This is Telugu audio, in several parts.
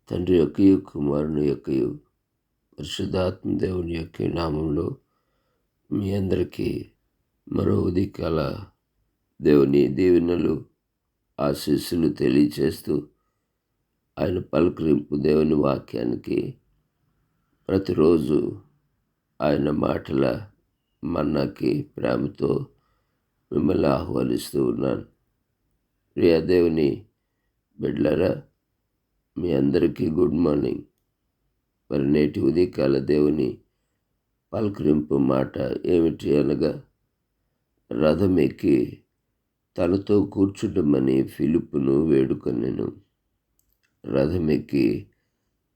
తండ్రి యొక్కయు కుమారుని యొక్కయు పరిశుద్ధాత్మ దేవుని యొక్క నామంలో మీ అందరికీ మరో ఉదయకాల దేవుని దీవెనలు ఆశీస్సులు తెలియచేస్తూ ఆయన పలకరింపు దేవుని వాక్యానికి ప్రతిరోజు ఆయన మాటల మన్నాకి ప్రేమతో మిమ్మల్ని ఆహ్వానిస్తూ ఉన్నాను. ప్రియ దేవుని బిడ్డలారా, మీ అందరికీ గుడ్ మార్నింగ్. మరి నేటి ఉదయకాల దేవుని పలకరింపు మాట ఏమిటి అనగా, రథం ఎక్కి తనతో కూర్చుండమని ఫిలిప్పును వేడుకొనెను. రథం ఎక్కి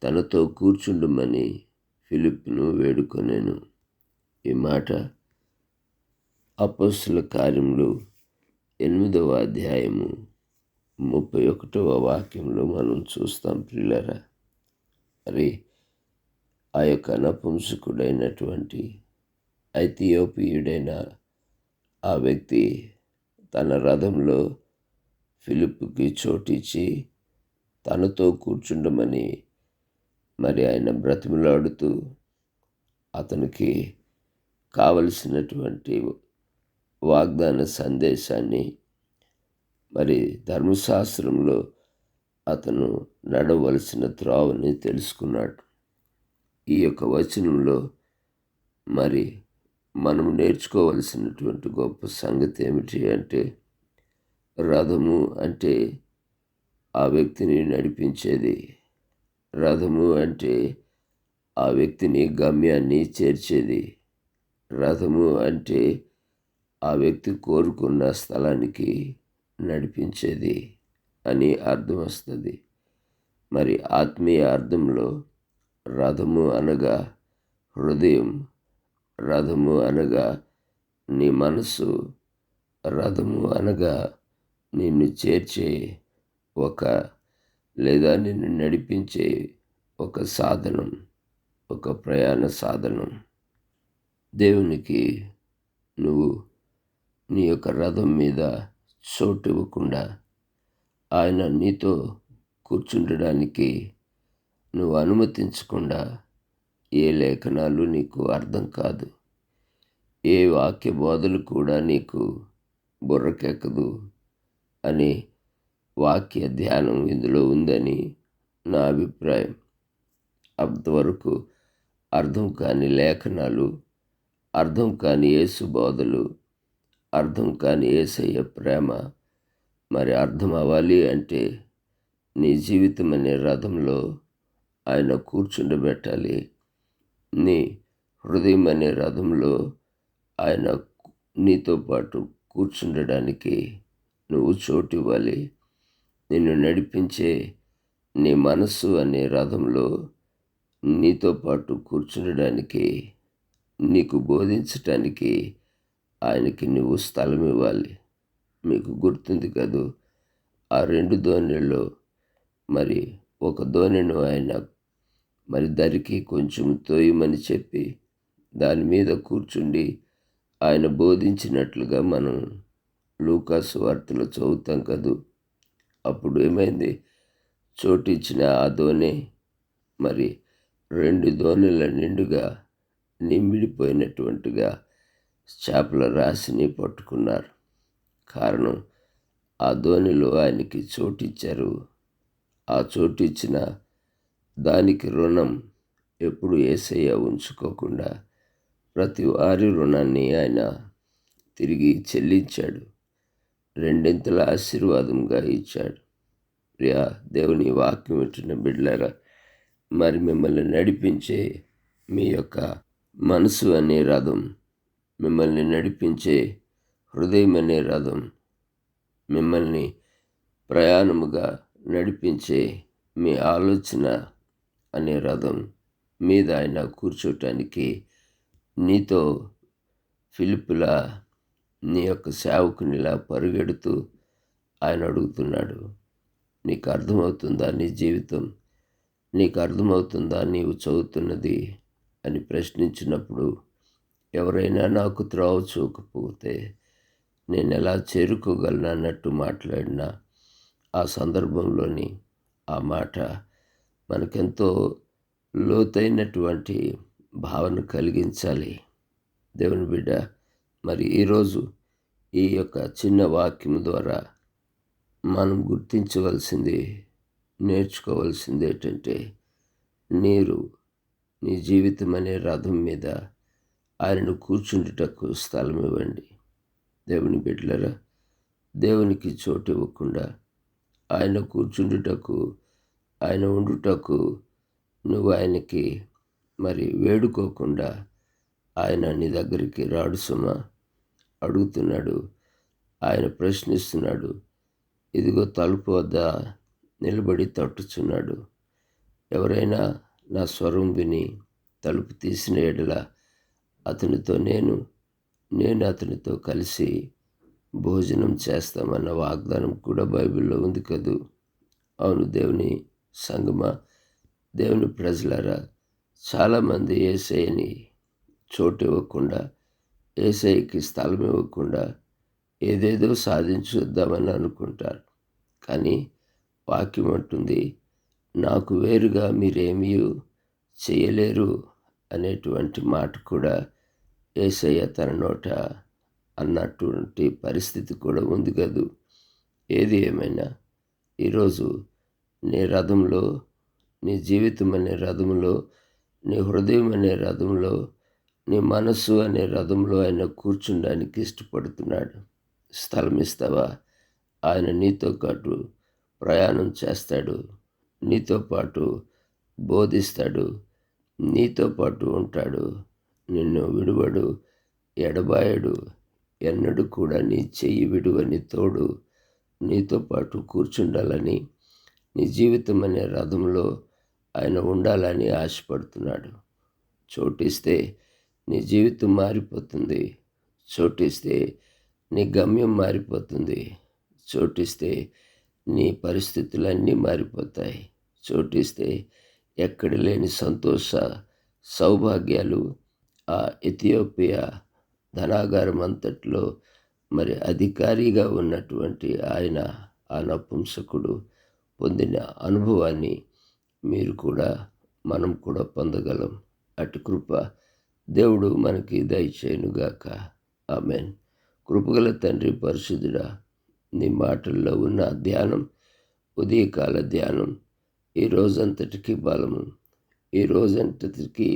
తనతో కూర్చుండమని ఫిలిప్పును వేడుకొనెను. ఈ మాట అపోస్తలుల కార్యములు 8వ అధ్యాయము 31వ వాక్యంలో మనం చూస్తాం. ప్రియులారా, మరి ఆ యొక్క నపుంసకుడైనటువంటి ఐథియోపియుడైన ఆ వ్యక్తి తన రథంలో ఫిలిప్పుకి చోటిచ్చి తనతో కూర్చుండమని మరి ఆయన బ్రతిమలాడుతూ అతనికి కావలసినటువంటి వాగ్దాన సందేశాన్ని, మరి ధర్మశాస్త్రంలో అతను నడవలసిన త్రోవని తెలుసుకున్నాడు. ఈ యొక్క వచనంలో మరి మనం నేర్చుకోవలసినటువంటి గొప్ప సంగతి ఏమిటి అంటే, రథము అంటే ఆ వ్యక్తిని నడిపించేది. రథము అంటే ఆ వ్యక్తిని గమ్యాన్ని చేర్చేది. రథము అంటే ఆ వ్యక్తి కోరుకున్న స్థలానికి నడిపించేది అని అర్థం వస్తుంది. మరి ఆత్మీయ అర్థంలో రథము అనగా హృదయం, రథము అనగా నీ మనసు, రథము అనగా నిన్ను చేర్చే లేదా నిన్ను నడిపించే ఒక సాధనం, ఒక ప్రయాణ సాధనం. దేవునికి నువ్వు నీ యొక్క రథం మీద చోటు ఇవ్వకుండా ఆయన నీతో కూర్చుండడానికి నువ్వు అనుమతించకుండా ఏ లేఖనాలు నీకు అర్థం కాదు, ఏ వాక్య బోధలు కూడా నీకు బుర్రకెక్కదు అని వాక్య ధ్యానం ఇందులో ఉందని నా అభిప్రాయం. అంతవరకు అర్థం కాని లేఖనాలు, అర్థం కాని యేసు బోధలు, అర్థం కాని యేసయ్య ప్రేమ మరి అర్థం అవ్వాలి అంటే నీ జీవితం అనే రథంలో ఆయన కూర్చుండబెట్టాలి. నీ హృదయం అనే రథంలో ఆయన నీతో పాటు కూర్చుండడానికి నువ్వు చోటు ఇవ్వాలి. నిన్ను నడిపించే నీ మనస్సు అనే రథంలో నీతో పాటు కూర్చుండడానికి, నీకు బోధించటానికి ఆయనకి నువ్వు స్థలం ఇవ్వాలి. మీకు గుర్తుంది కదూ, ఆ 2 దోణెల్లో మరి ఒక దోణెను ఆయన మరి దరికి కొంచెం తోయమని చెప్పి దాని మీద కూర్చుండి ఆయన బోధించినట్లుగా మనం లూకాసు వార్తలో చదువుతాం కదూ. అప్పుడు ఏమైంది? చోటిచ్చిన ఆ దోణె మరి 2 దోణెల నిండుగా నిండిపోయినటువంటిగా చేపల రాశిని పట్టుకున్నారు. కారణం, ఆ దోణిలో ఆయనకి చోటిచ్చారు. ఆ చోటిచ్చిన దానికి రుణం ఎప్పుడు యేసయ్య ఉంచుకోకుండా ప్రతి వారి రుణాన్ని ఆయన తిరిగి చెల్లించాడు. 2 ఆశీర్వాదంగా ఇచ్చాడు. ప్రియా దేవుని వాక్యం వింటున్న బిడ్డలారా, మరి మిమ్మల్ని నడిపించే మీ యొక్క మనసు అనే రథం, మిమ్మల్ని నడిపించే హృదయం అనే రథం, మిమ్మల్ని ప్రయాణముగా నడిపించే మీ ఆలోచన అనే రథం మీద ఆయన కూర్చోటానికి నీతో ఫిలిప్పులా నీ యొక్క సేవకునిలా పరుగెడుతూ ఆయన అడుగుతున్నాడు, నీకు అర్థమవుతుందా నీ జీవితం? నీకు అర్థమవుతుందా నీవు చదువుతున్నది అని ప్రశ్నించినప్పుడు, ఎవరైనా నాకు త్రోవ చూపకపోతే నేను ఎలా చేరుకోగలను అన్నట్టు మాట్లాడిన ఆ సందర్భంలోని ఆ మాట మనకెంతో లోతైనటువంటి భావన కలిగించాలి. దేవుని బిడ్డ, మరి ఈరోజు ఈ యొక్క చిన్న వాక్యం ద్వారా మనం గుర్తించవలసింది, నేర్చుకోవాల్సింది ఏంటంటే, నీరు నీ జీవితం అనే రథం మీద ఆయనను కూర్చుండుటకు స్థలం ఇవ్వండి. దేవుని బిడ్డలారా, దేవునికి చోటు ఇవ్వకుండా ఆయన కూర్చుండుటకు, ఆయన ఉండుటకు నువ్వు ఆయనకి మరి వేడుకోకుండా ఆయన నీ దగ్గరికి రాడు సుమా. అడుగుతున్నాడు, ఆయన ప్రశ్నిస్తున్నాడు. ఇదిగో తలుపు వద్ద నిలబడి తట్టుచున్నాడు. ఎవరైనా నా స్వరం విని తలుపు తీసిన ఎడల అతనితో నేను అతనితో కలిసి భోజనం చేస్తామన్న వాగ్దానం కూడా బైబిల్లో ఉంది కదూ. అవును దేవుని సంగమా, దేవుని ప్రజలారా, చాలామంది యేసయ్యని చోటు ఇవ్వకుండా, యేసయ్యకి స్థలం ఇవ్వకుండా ఏదేదో సాధించుద్దామని అనుకుంటారు. కానీ వాక్యం అంటుంది, నాకు వేరుగా మీరేమీ చేయలేరు అనేటువంటి మాట కూడా యేసయ్య తన నోట అన్నటువంటి పరిస్థితి కూడా ఉంది కదూ. ఏది ఏమైనా ఈరోజు నీ రథంలో, నీ జీవితం అనే రథంలో, నీ హృదయం అనే రథంలో, నీ మనస్సు అనే రథంలో ఆయన కూర్చుండడానికి ఇష్టపడుతున్నాడు. స్థలం ఇస్తావా? ఆయన నీతో పాటు ప్రయాణం చేస్తాడు, నీతో పాటు బోధిస్తాడు, నీతో పాటు ఉంటాడు. నిన్ను విడువడు, ఎడబాయడు. ఎన్నడూ కూడా నీ చెయ్యి విడువని తోడు నీతో పాటు కూర్చుండాలని, నీ జీవితం అనే రథంలో ఆయన ఉండాలని ఆశపడుతున్నాడు. చోటిస్తే నీ జీవితం మారిపోతుంది. చోటిస్తే నీ గమ్యం మారిపోతుంది. చోటిస్తే నీ పరిస్థితులన్నీ మారిపోతాయి. చోటిస్తే ఎక్కడ లేని సంతోష సౌభాగ్యాలు ఆ ఇథియోపియా ధనాగారం అంతట్లో మరి అధికారిగా ఉన్నటువంటి ఆయన, ఆ నపుంసకుడు పొందిన అనుభవాన్ని మనం కూడా పొందగలం. అటు కృప దేవుడు మనకి దయచేయునుగాక. ఆమేన్. కృపగల తండ్రి, పరిశుద్ధుడా, నీ మాటల్లో ఉన్న ధ్యానం, ఉదయకాల ధ్యానం, ఈ రోజంతటికి బలము, ఈ రోజంతటికి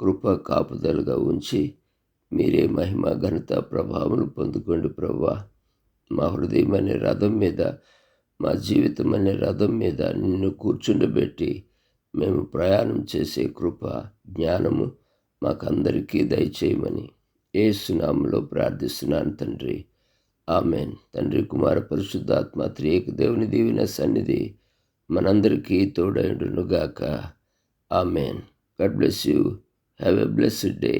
కృప కాపుదలుగా ఉంచి మీరే మహిమ, ఘనత, ప్రభావములు పొందుకోండి ప్రభువా. మా హృదయం అనే రథం మీద, మా జీవితం అనే రథం మీద నిన్ను కూర్చుండబెట్టి మేము ప్రయాణం చేసే కృప, జ్ఞానము మాకందరికీ దయచేయమని యేసు నామములో ప్రార్థిస్తున్నాను తండ్రి. ఆమేన్. తండ్రి, కుమార, పరిశుద్ధాత్మ త్రియేక దేవుని దీవెన సన్నిధి మనందరికీ తోడైండునుగాక. Amen. God bless you. Have a blessed day.